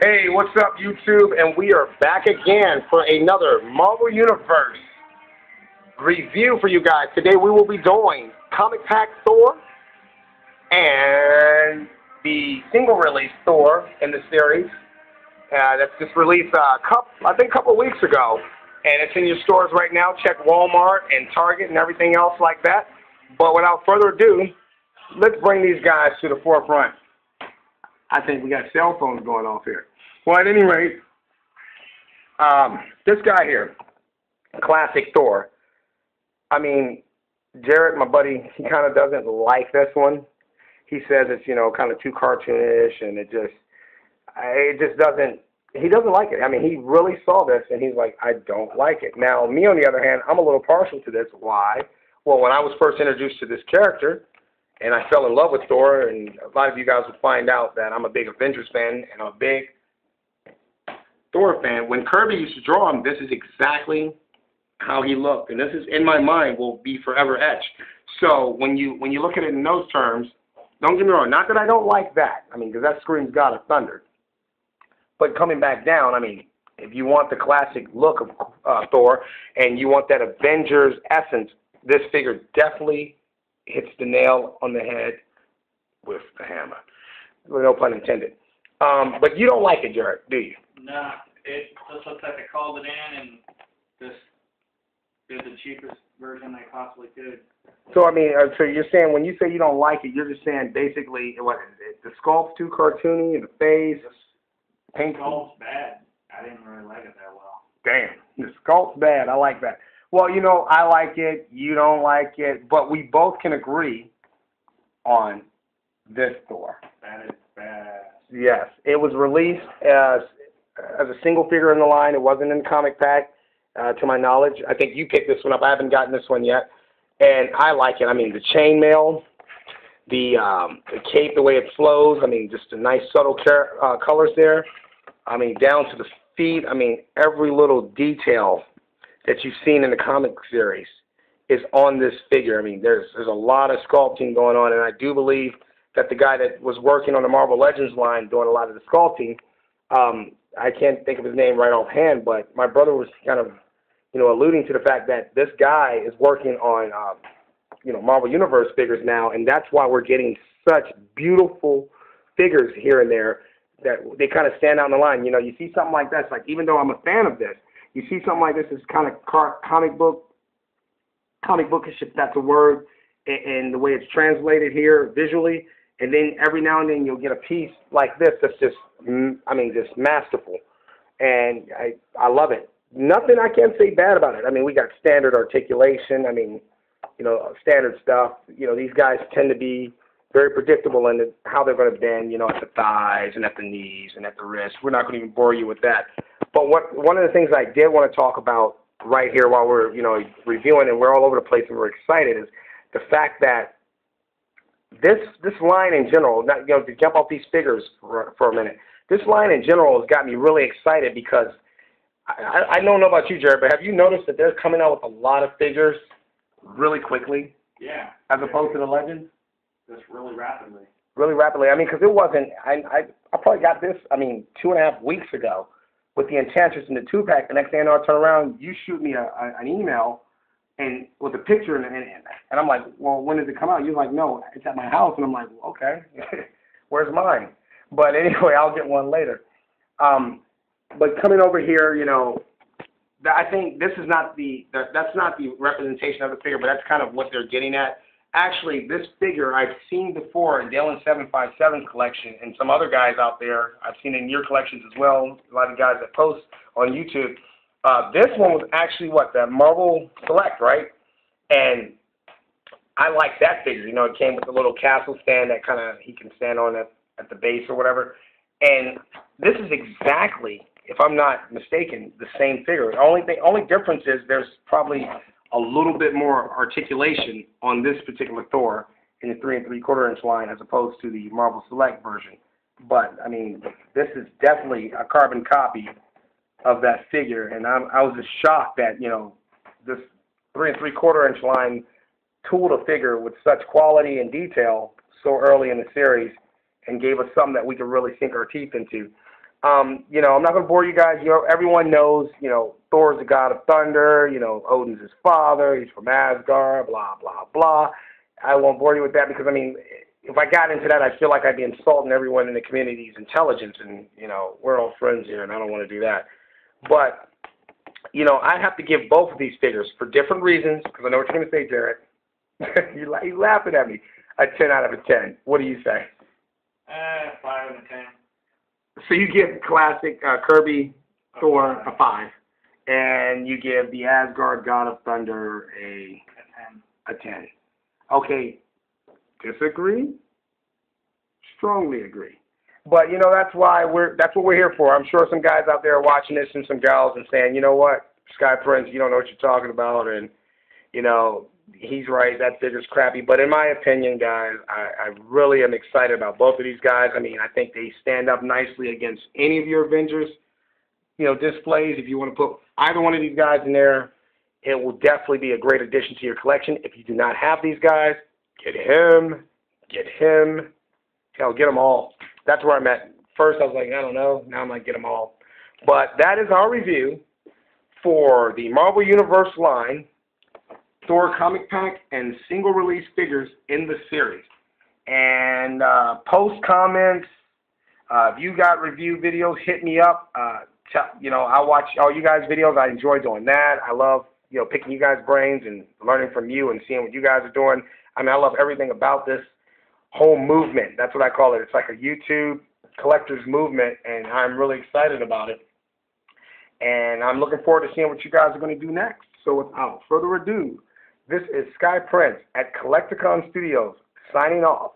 Hey, what's up, YouTube? And we are back again for another Marvel Universe review for you guys. Today we will be doing Comic Pack Thor and the single release Thor in the series. That's just released I think a couple of weeks ago. And it's in your stores right now. Check Walmart and Target and everything else like that. But without further ado, let's bring these guys to the forefront. I think we got cell phones going off here. Well, at any rate, this guy here, classic Thor. I mean, Jared, my buddy, he kind of doesn't like this one. He says it's, you know, kind of too cartoonish, and it just doesn't, he doesn't like it. I mean, he really saw this, and he's like, I don't like it. Now, me, on the other hand, I'm a little partial to this. Why? Well, when I was first introduced to this character, and I fell in love with Thor, and a lot of you guys will find out that I'm a big Avengers fan, and I'm a big Thor fan. When Kirby used to draw him, this is exactly how he looked, and this is, in my mind, will be forever etched. So when you look at it in those terms, don't get me wrong, not that I don't like that, I mean, because that screams God of Thunder. But coming back down, I mean, if you want the classic look of Thor, and you want that Avengers essence, this figure definitely hits the nail on the head with the hammer. No pun intended. But you don't like it, Jared, do you? Nah, it just looks like they called it in and just did the cheapest version they possibly could. So, I mean, so you're saying, when you say you don't like it, you're just saying basically, what is it? The sculpt's too cartoony in the face? The sculpt's bad. I didn't really like it that well. Damn, the sculpt's bad. I like that. Well, you know, I like it, you don't like it, but we both can agree on this Thor. That is bad. Yes, it was released as a single figure in the line. It wasn't in the comic pack, to my knowledge. I think you picked this one up. I haven't gotten this one yet, and I like it. I mean, the chainmail, the cape, the way it flows. I mean, just a nice subtle colors there. I mean, down to the feet. I mean, every little detail that you've seen in the comic series is on this figure. I mean, there's a lot of sculpting going on, and I do believe that the guy that was working on the Marvel Legends line doing a lot of the sculpting, I can't think of his name right offhand, but my brother was kind of, you know, alluding to the fact that this guy is working on, you know, Marvel Universe figures now, and that's why we're getting such beautiful figures here and there that they kind of stand out in the line. You know, you see something like this, like, even though I'm a fan of this, you see something like this, it's kind of comic bookish, if that's a word, and the way it's translated here visually. And then every now and then you'll get a piece like this that's just, I mean, just masterful. And I love it. Nothing I can say bad about it. I mean, we got standard articulation. I mean, you know, standard stuff. You know, these guys tend to be very predictable in how they're going to bend, you know, at the thighs and at the knees and at the wrists. We're not going to even bore you with that. But one of the things I did want to talk about right here while we're, you know, reviewing, and we're all over the place and we're excited, is the fact that this line in general, not, you know, to jump off these figures for a minute, this line in general has got me really excited because I don't know about you, Jared, but have you noticed that they're coming out with a lot of figures really quickly? Yeah. As opposed to the Legends? Just really rapidly. Really rapidly. I mean, because it wasn't, I probably got this, I mean, 2.5 weeks ago with the Enchantress in the 2-pack. The next day I know I turn around, you shoot me an email and with a picture, and I'm like, well, when does it come out? You're like, no, it's at my house. And I'm like, well, okay, where's mine? But anyway, I'll get one later. But coming over here, you know, I think this is not that's not the representation of the figure, but that's kind of what they're getting at. Actually, this figure I've seen before in Dalen 757's collection and some other guys out there. I've seen in your collections as well, a lot of guys that post on YouTube. This one was actually the Marvel Select, right? And I like that figure. You know, it came with a little castle stand that kind of he can stand on at the base or whatever. And this is exactly, if I'm not mistaken, the same figure. The only difference is there's probably a little bit more articulation on this particular Thor in the 3 3/4 inch line as opposed to the Marvel Select version. But I mean, this is definitely a carbon copy of that figure, and I was just shocked that, you know, this 3 3/4 inch line tooled a figure with such quality and detail so early in the series and gave us something that we could really sink our teeth into. You know, I'm not going to bore you guys. You know, everyone knows, you know, Thor's the god of thunder. You know, Odin's his father. He's from Asgard, blah, blah, blah. I won't bore you with that because, I mean, if I got into that, I feel like I'd be insulting everyone in the community's intelligence. And, you know, we're all friends here, and I don't want to do that. But, you know, I have to give both of these figures for different reasons because I know what you're going to say, Jared. You're laughing at me. A 10 out of a 10. What do you say? 5 out of 10. So you give classic Kirby Thor a 5, and you give the Asgard God of Thunder a 10. A 10. Okay, disagree? Strongly agree. But you know that's what we're here for. I'm sure some guys out there are watching this and some gals and saying, you know what, Sky Prince, you don't know what you're talking about, and you know he's right. That figure's crappy. But in my opinion, guys, I really am excited about both of these guys. I mean, I think they stand up nicely against any of your Avengers, you know, displays. If you want to put either one of these guys in there, it will definitely be a great addition to your collection. If you do not have these guys, get him. Hell, get them all. That's where I'm at. First, I was like, I don't know. Now I'm like, get them all. But that is our review for the Marvel Universe line, Thor comic pack, and single release figures in the series. And post comments. If you got review videos, hit me up. You know, I watch all you guys' videos. I enjoy doing that. I love, you know, picking you guys' brains and learning from you and seeing what you guys are doing. I mean, I love everything about this whole movement. That's what I call it. It's like a YouTube collector's movement, and I'm really excited about it. And I'm looking forward to seeing what you guys are going to do next. So without further ado, this is Sky Prince at Collecticon Studios signing off.